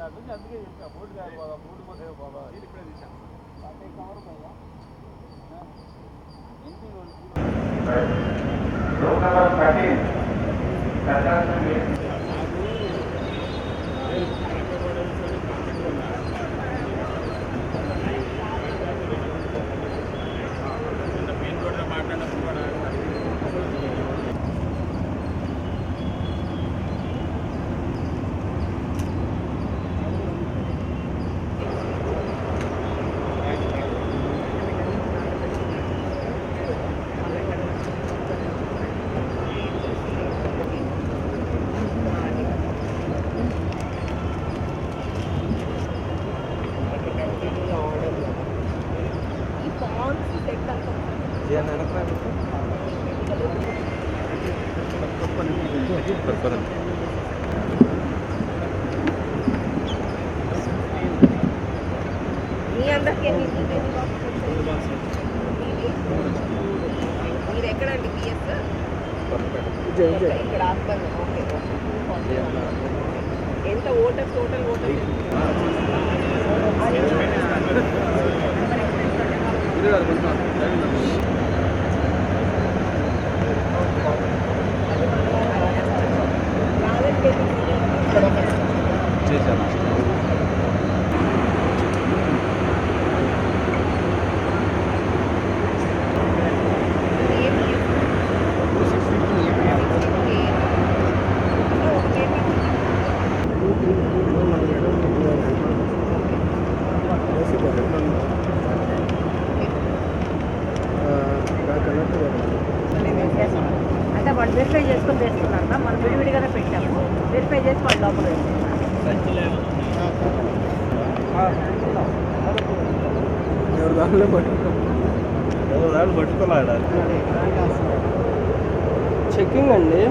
అందుకే చెప్పా బోర్డు కాదు బాబా బోర్డు పోతే బాబా ఇప్పుడే తీసాను కవర్ బాబా మీరు ఎక్కడండి బిఎస్ ఇక్కడ ఎంత ఓటర్ టోటల్ ఓటర్ అంటే వాళ్ళు వెరిఫై చేసుకొని తెస్తున్నారు. మనం విడివిడిగానే పెట్టాము. వెరిఫై చేసి వాళ్ళు లోపల పట్టుకోవాలి చెక్కింగ్ అండి.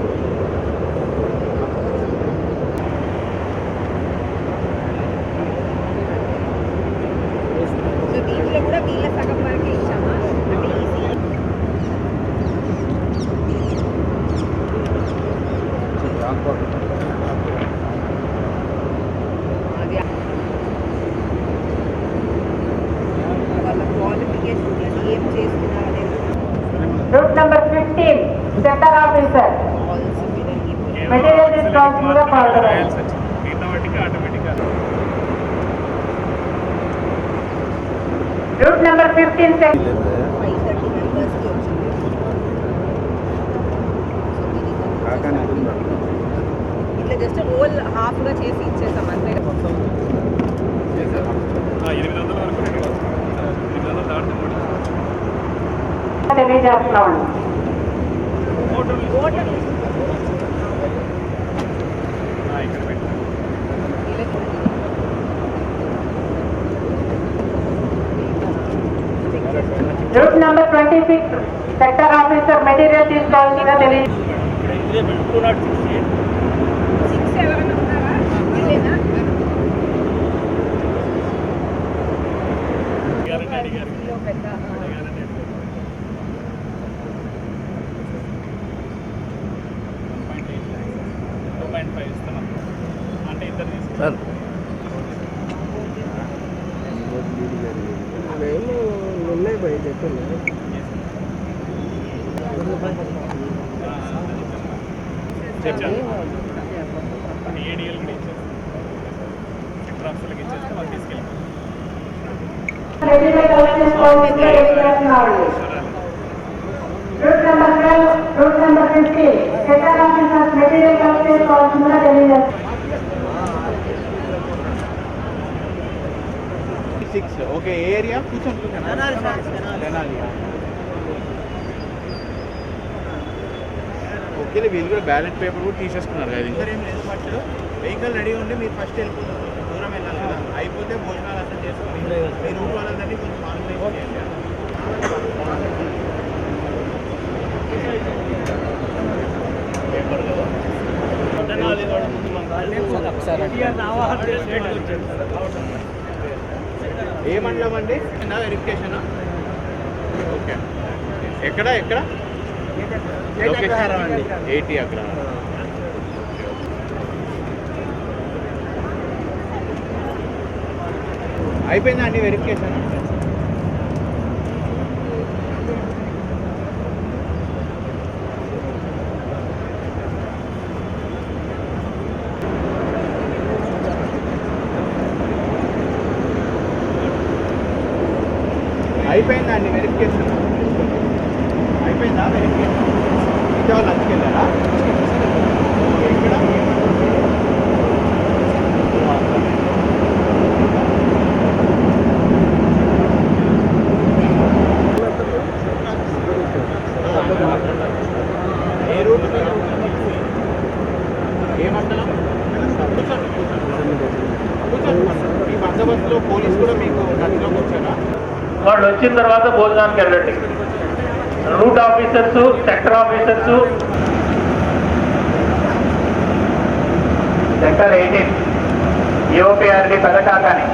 దీంట్లో కూడా వీళ్ళ సగం వరకు ఇచ్చామా Route number 15, Center Officer. Material is crossing the border. Route number 15, Center. ఇట్లా జస్ట్ రోల్ హాఫ్గా చేసి ఇచ్చేసాం అంతే. 800 వరకు తెలియజేస్తున్నాం. Route number 26, Sector Officer, material is crossing the village. Sir మేము ఉన్నాయి బయట చెప్పింది ఏడిఎల్ కూడా ఇచ్చేస్తాం. సెక్టర్ ఆఫీసర్లకు ఇచ్చేస్తే వాళ్ళు తీసుకెళ్ళి Route number 12, route number 50, Sector Officer, material collection crossing the village. 6 okay area కూర్చొని ఓకే వీళ్ళు కూడా బ్యాలెట్ పేపర్ కూడా తీసేసుకున్నారు కదా ఇంకా ఏం లేదు. బట్ వెహికల్ రెడీ ఉండి మీరు ఫస్ట్ వెళ్ళిపోతారు. దూరం వెళ్ళాలి కదా. అయిపోతే భోజనాలు అర్థం చేసుకొని మీ రూట్ వాళ్ళందరినీ కొంచెం ఆన్లైన్ చేయండి. పేపర్ కదా ఏ మండలం అండి? Verification okay. ఎక్కడ ఎక్కడ లొకేషన్ 80 అక్కడ. అయిపోయిందా అండి వెరిఫికేషన్? అయిపోయిందా అండి వెరిఫికేషన్? అయిపోయిందా వెరిఫికేషన్? మిగతా వాళ్ళు అందుకెళ్ళారా? ఇక్కడ ఏ రూట్ ఏ మండలం? మీ బందోబస్తులో పోలీస్ కూడా మీకు నదిలోకి వచ్చారా? వాళ్ళు వచ్చిన తర్వాత భోజనానికి వెళ్ళండి. Route officers, sector officers, sector 18 యువపిఆర్డి పెదకాకాని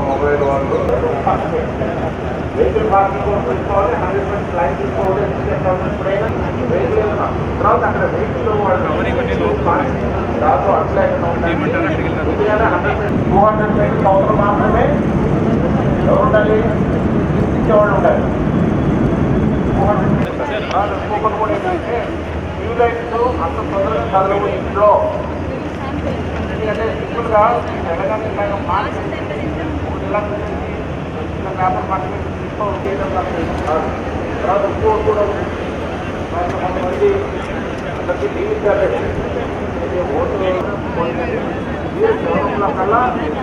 మొబైల్ వాళ్ళు వెహికల్ పార్కింగ్ పెట్టుకోవాలి. 100% లైన్ తీసుకోవాలి. తర్వాత అక్కడ వెహికల్ దాంట్లో అట్లా 200 మీటర్స్ అవసరం మాత్రమే ఎవరు ఉండాలి? ఇచ్చేవాళ్ళు ఉండాలి. 200 ఇంకొకటి కూడా ఏంటంటే క్యూ లైన్స్ అంత తొందరగా చదవవు ఇంట్లో. ఎందుకంటే సింపుల్గా ఎడగానే పేపర్ పక్కన తీసుకోవాలి. తర్వాత ఇంకోటి కూడా కొంతమంది అందరికీ నియమించాలి. ఓట్లు కల్లా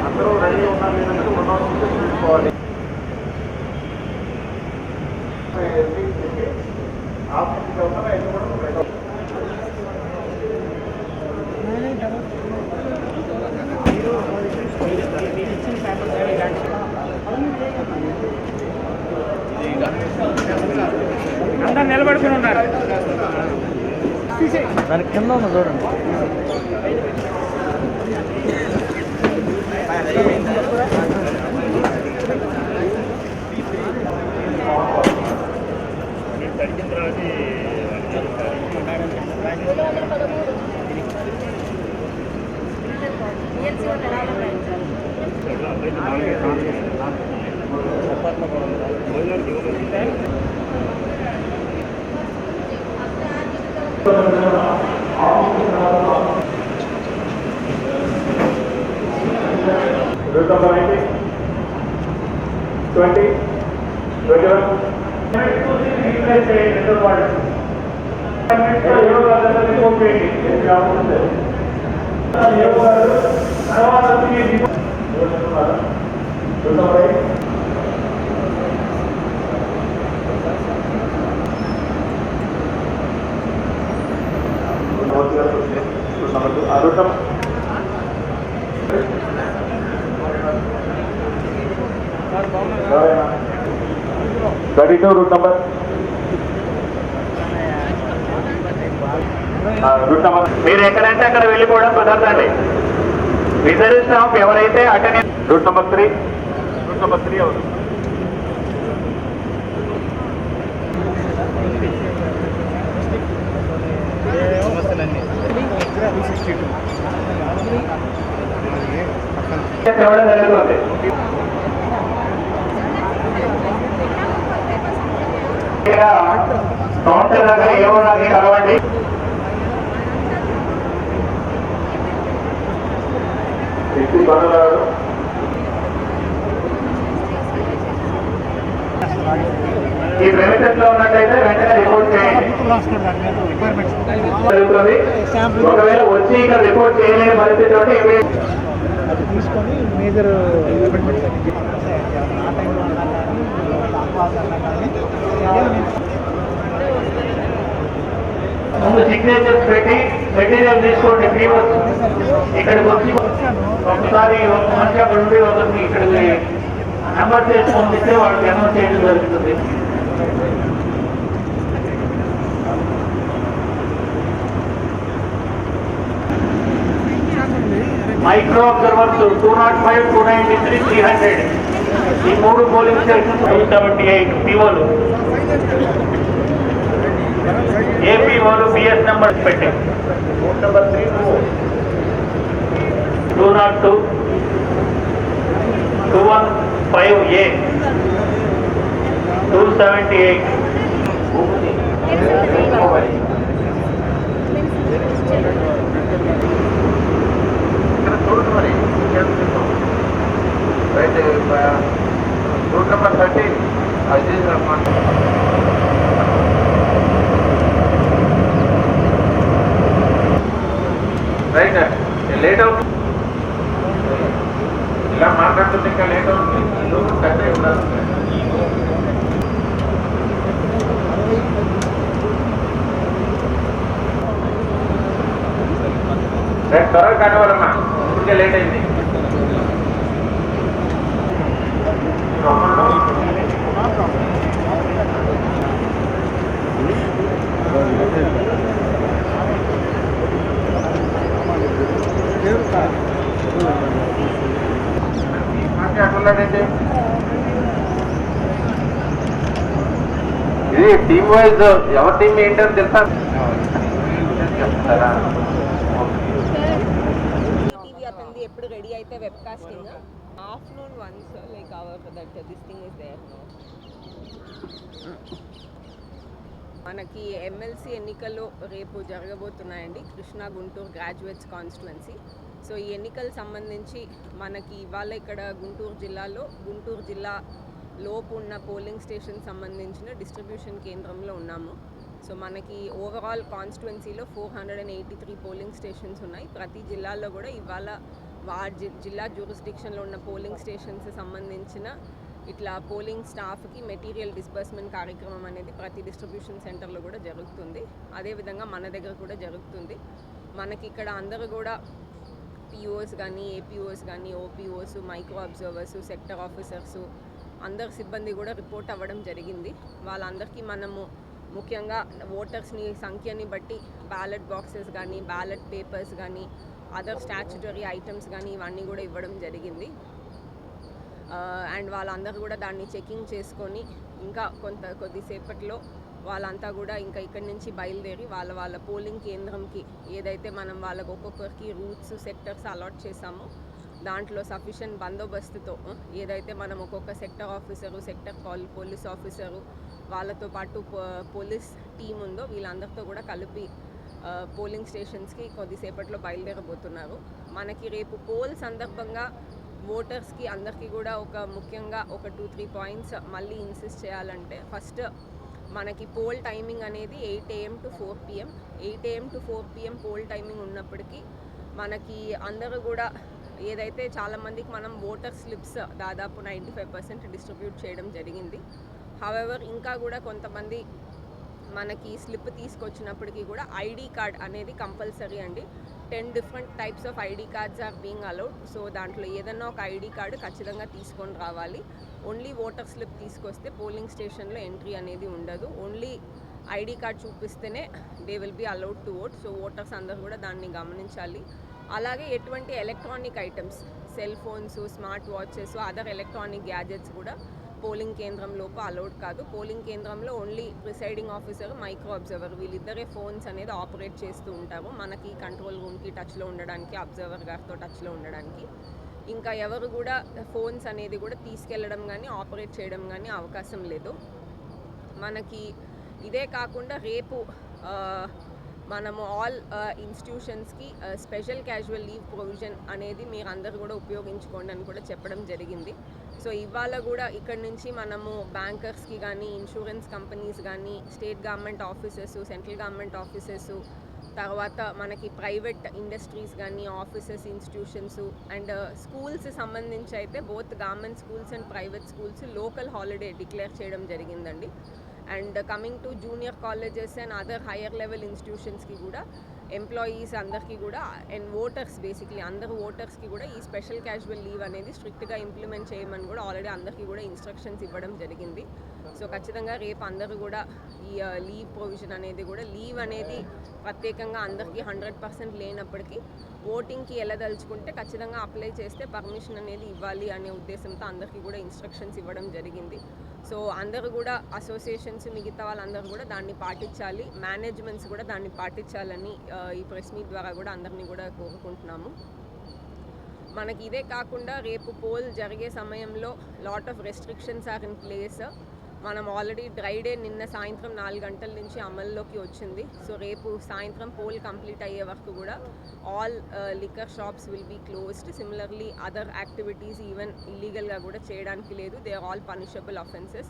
అందరూ రెడీ ఉన్నారు లేదంటే మనం చూసుకోవాలి. ఆఫీస్కి వెళ్తారా ఎక్కడ కూడా అందరు నిలబడుకుని ఉన్నారు. దాని కింద ఉన్న చూడండి. Route number 19, 20, 21. రూట్ నంబర్ మీరు ఎక్కడంటే అక్కడ వెళ్ళిపోవడం కుదరదండి. రిజర్వ్ స్టాఫ్ ఎవరైతే అటెండ్ రూట్ నంబర్ 3 అవుతుంది. ఇవ్వడం జరుగుతుంది. కౌంటర్ దగ్గర ఏమన్నా కలవండి. ఈ ప్రెమిసెస్ లో ఉన్నట్టయితే వెంటనే రిపోర్ట్ చేయండి. జరుగుతుంది. ఒకవేళ వచ్చి ఇక్కడ రిపోర్ట్ చేయలేని పరిస్థితి ఉంటే అది తీసుకొని మేజర్ ముందు సిగ్నేచర్స్ పెట్టి మెటీరియల్ తీసుకోండి. ఇక్కడికి వచ్చి ఒకసారి ఒక మనిషి అక్కడ ఉండి ఒకరికి ఇక్కడికి నెంబర్ చేసి పంపిస్తే వాళ్ళకి అనౌన్స్ చేయడం జరుగుతుంది. మైక్రో అబ్జర్వర్స్ 205, 293, 300 ఈ 3 పోలింగ్ స్టేషన్స్ 278 పిఓలు ఏపీఓలు బిఎస్ నెంబర్ పెట్టాం. రూట్ నెంబర్ 202, 215A, 278 చూడండి మరి right. Route number 13 Aziz Rahman. Right late అవుతుంది, ఇలా మాట్లాడుతుంటే ఇంకా లేట్ అవుతుంది. కట్ అయి ఉండాలి. రైట్ త్వరగా కానివ్వాలమ్మా, ఇప్పటికే లేట్ అయింది. అట్లున్నాడండి. ఇది టీమ్ వైజ్ ఎవరి టీం ఏంటని తెలుసా చెప్తారా? టీవీ అతనిది ఎప్పుడు రెడీ అయితే webcasting afternoon once like hour that this thing is there. మనకి ఎమ్మెల్సీ ఎన్నికలు రేపు జరగబోతున్నాయండి Krishna Guntur graduates constituency. So ఈ ఎన్నికలకు సంబంధించి మనకి ఇవాళ ఇక్కడ గుంటూరు జిల్లాలో గుంటూరు జిల్లా లోపు ఉన్న పోలింగ్ స్టేషన్ సంబంధించిన డిస్ట్రిబ్యూషన్ కేంద్రంలో ఉన్నాము. సో మనకి ఓవరాల్ కాన్స్టిట్యువెన్సీలో 483 పోలింగ్ స్టేషన్స్ ఉన్నాయి. ప్రతి జిల్లాలో కూడా ఇవాళ జిల్లా జ్యూరిస్డిక్షన్లో ఉన్న పోలింగ్ స్టేషన్స్ సంబంధించిన ఇట్లా పోలింగ్ స్టాఫ్కి మెటీరియల్ డిస్బర్స్మెంట్ కార్యక్రమం అనేది ప్రతి డిస్ట్రిబ్యూషన్ సెంటర్లో కూడా జరుగుతుంది. అదేవిధంగా మన దగ్గర కూడా జరుగుతుంది. మనకి ఇక్కడ అందరూ కూడా పిఓస్ కానీ ఏపీఓస్ కానీ OPOs micro observers sector officers అందరు సిబ్బంది కూడా రిపోర్ట్ అవ్వడం జరిగింది. వాళ్ళందరికీ మనము ముఖ్యంగా ఓటర్స్ని సంఖ్యని బట్టి బ్యాలెట్ బాక్సెస్ కానీ బ్యాలెట్ పేపర్స్ కానీ అదర్ స్టాచ్యుటరీ ఐటమ్స్ కానీ ఇవన్నీ కూడా ఇవ్వడం జరిగింది. అండ్ వాళ్ళందరూ కూడా దాన్ని చెకింగ్ చేసుకొని ఇంకా కొద్దిసేపట్లో వాళ్ళంతా కూడా ఇంకా ఇక్కడి నుంచి బయలుదేరి వాళ్ళ పోలింగ్ కేంద్రంకి ఏదైతే మనం వాళ్ళకు ఒక్కొక్కరికి రూట్స్ సెక్టర్స్ అలాట్ చేసామో దాంట్లో సఫిషియెంట్ బందోబస్తుతో ఏదైతే మనం ఒక్కొక్క sector officer sector police officer వాళ్ళతో పాటు పోలీస్ టీం ఉందో వీళ్ళందరితో కూడా కలిపి పోలింగ్ స్టేషన్స్కి కొద్దిసేపట్లో బయలుదేరబోతున్నారు. మనకి రేపు పోల్ సందర్భంగా ఓటర్స్కి అందరికీ కూడా ముఖ్యంగా ఒక 2-3 పాయింట్స్ మళ్ళీ ఇన్సిస్ట్ చేయాలంటే ఫస్ట్ మనకి పోల్ టైమింగ్ అనేది 8 AM to 4 PM 8 AM to 4 PM poll timing ఉన్నప్పటికీ మనకి అందరూ కూడా ఏదైతే చాలామందికి మనం ఓటర్ స్లిప్స్ దాదాపు 95% డిస్ట్రిబ్యూట్ చేయడం జరిగింది. హవెవర్ ఇంకా కూడా కొంతమంది మనకి స్లిప్ తీసుకొచ్చినప్పటికీ కూడా ఐడి కార్డ్ అనేది కంపల్సరీ అండి. 10 different types of ID cards are being allowed. So దాంట్లో ఏదన్నా ఒక ఐడి కార్డు ఖచ్చితంగా తీసుకొని రావాలి. ఓన్లీ ఓటర్ స్లిప్ తీసుకొస్తే పోలింగ్ స్టేషన్లో ఎంట్రీ అనేది ఉండదు. ఓన్లీ ఐడి కార్డ్ చూపిస్తేనే they will be allowed to vote. So voters అందరూ కూడా దాన్ని గమనించాలి. అలాగే ఎటువంటి electronic items cell phones smart watches other electronic gadgets కూడా పోలింగ్ కేంద్రం లోపు అలౌడ్ కాదు. పోలింగ్ కేంద్రంలో only presiding officer micro observer వీళ్ళిద్దరే ఫోన్స్ అనేది ఆపరేట్ చేస్తూ ఉంటారు. మనకి కంట్రోల్ రూమ్కి టచ్లో ఉండడానికి అబ్జర్వర్ గారితో టచ్లో ఉండడానికి. ఇంకా ఎవరు కూడా ఫోన్స్ అనేది కూడా తీసుకెళ్ళడం కానీ ఆపరేట్ చేయడం కానీ అవకాశం లేదు. మనకి ఇదే కాకుండా రేపు మనము ఆల్ ఇన్స్టిట్యూషన్స్కి స్పెషల్ క్యాజువల్ లీవ్ ప్రొవిజన్ అనేది మీరు అందరూ కూడా ఉపయోగించుకోండి అని కూడా చెప్పడం జరిగింది. సో ఇవాళ కూడా ఇక్కడ నుంచి మనము బ్యాంకర్స్కి కానీ ఇన్సూరెన్స్ కంపెనీస్ కానీ state government offices central government offices తర్వాత మనకి ప్రైవేట్ ఇండస్ట్రీస్ కానీ ఆఫీసెస్ ఇన్స్టిట్యూషన్స్ అండ్ స్కూల్స్ సంబంధించి అయితే both government schools and private schools local holiday declare చేయడం జరిగిందండి. And coming to junior colleges and other higher level ఇన్స్టిట్యూషన్స్కి కూడా ఎంప్లాయీస్ అందరికీ కూడా అండ్ ఓటర్స్ బేసిక్లీ అందరు ఓటర్స్కి కూడా ఈ స్పెషల్ క్యాజువల్ లీవ్ అనేది స్ట్రిక్ట్గా ఇంప్లిమెంట్ చేయమని కూడా ఆల్రెడీ అందరికీ కూడా ఇన్స్ట్రక్షన్స్ ఇవ్వడం జరిగింది. సో ఖచ్చితంగా రేపు అందరూ కూడా ఈ లీవ్ ప్రొవిజన్ అనేది కూడా లీవ్ అనేది ప్రత్యేకంగా అందరికీ 100% లేనప్పటికీ ఓటింగ్కి వెళ్ళదలుచుకుంటే ఖచ్చితంగా అప్లై చేస్తే పర్మిషన్ అనేది ఇవ్వాలి అనే ఉద్దేశంతో అందరికీ కూడా ఇన్స్ట్రక్షన్స్ ఇవ్వడం జరిగింది. సో అందరూ కూడా అసోసియేషన్స్ మిగతా వాళ్ళందరూ కూడా దాన్ని పాటించాలి, మేనేజ్మెంట్స్ కూడా దాన్ని పాటించాలని ఈ ప్రెస్ మీట్ ద్వారా కూడా అందరినీ కూడా కోరుకుంటున్నాము. మనకి ఇదే కాకుండా రేపు పోల్ జరిగే సమయంలో lot of restrictions are in place. మనం ఆల్రెడీ డ్రై డే నిన్న సాయంత్రం 4 గంటల నుంచి అమల్లోకి వచ్చింది. సో రేపు సాయంత్రం పోల్ కంప్లీట్ అయ్యే వరకు కూడా all liquor shops will be closed. Similarly other activities even ఇల్లీగల్గా కూడా చేయడానికి లేదు. They are all punishable offences.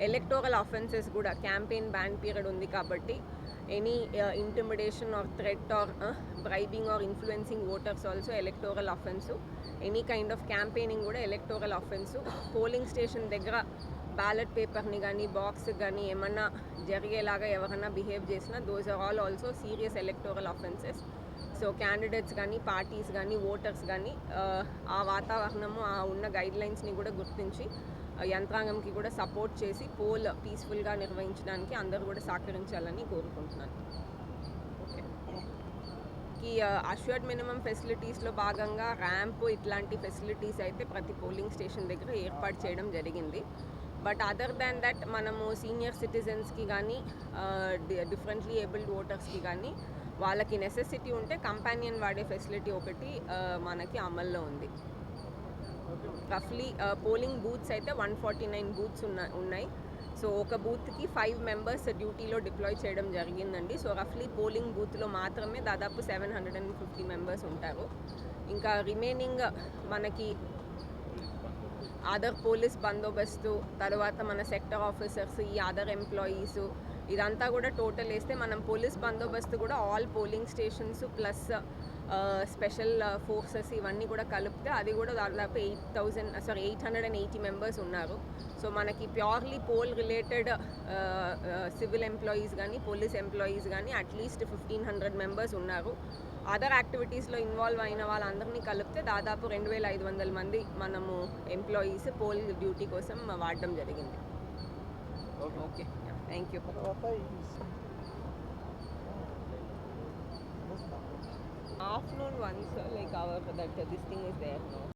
Electoral offences కూడా క్యాంపెయిన్ బ్యాన్ పీరియడ్ ఉంది కాబట్టి any intimidation or threat or bribing or influencing voters also electoral offence. Any kind of campaigning కూడా electoral offence. Polling station దగ్గర ballot పేపర్ని కానీ box కానీ ఏమన్నా జరిగేలాగా ఎవరన్నా బిహేవ్ చేసినా those are all also serious electoral offences. So candidates కానీ పార్టీస్ కానీ ఓటర్స్ కానీ ఆ వాతావరణము ఆ ఉన్న గైడ్లైన్స్ని కూడా గుర్తించి యంత్రాంగంకి కూడా సపోర్ట్ చేసి పోల్ పీస్ఫుల్గా నిర్వహించడానికి అందరూ కూడా సహకరించాలని కోరుకుంటున్నాను. ఈ అష్యూర్డ్ మినిమం ఫెసిలిటీస్లో భాగంగా ర్యాంప్ ఇట్లాంటి ఫెసిలిటీస్ అయితే ప్రతి పోలింగ్ స్టేషన్ దగ్గర ఏర్పాటు చేయడం జరిగింది. బట్ అదర్ దాన్ దట్ మనము సీనియర్ సిటిజన్స్కి కానీ డిఫరెంట్లీ ఏబుల్డ్ ఓటర్స్కి కానీ వాళ్ళకి నెసెసిటీ ఉంటే కంపానియన్ వాడే ఫెసిలిటీ ఒకటి మనకి అమల్లో ఉంది. రఫ్లీ పోలింగ్ బూత్స్ అయితే 149 బూత్స్ ఉన్నాయి. సో ఒక బూత్కి 5 మెంబర్స్ డ్యూటీలో డిప్లాయ్ చేయడం జరిగిందండి. సో రఫ్లీ పోలింగ్ బూత్లో మాత్రమే దాదాపు 750 మెంబర్స్ ఉంటారు. ఇంకా రిమైనింగ్ మనకి అదర్ పోలీస్ బందోబస్తు, తర్వాత మన సెక్టర్ ఆఫీసర్స్, ఈ అదర్ ఎంప్లాయీస్ ఇదంతా కూడా టోటల్ వేస్తే మనం పోలీస్ బందోబస్తు కూడా all polling stations plus special forces ఇవన్నీ కూడా కలిపితే అది కూడా దాదాపు 880 మెంబర్స్ ఉన్నారు. సో మనకి purely poll related civil employees కానీ పోలీస్ ఎంప్లాయీస్ కానీ అట్లీస్ట్ 1500 మెంబర్స్ ఉన్నారు. అదర్ యాక్టివిటీస్లో ఇన్వాల్వ్ అయిన వాళ్ళందరినీ కలిపితే దాదాపు 2500 మంది మనము ఎంప్లాయీస్ పోల్ డ్యూటీ కోసం వాడడం జరిగింది. Okay, thank you. Afternoon once, like this thing is there now.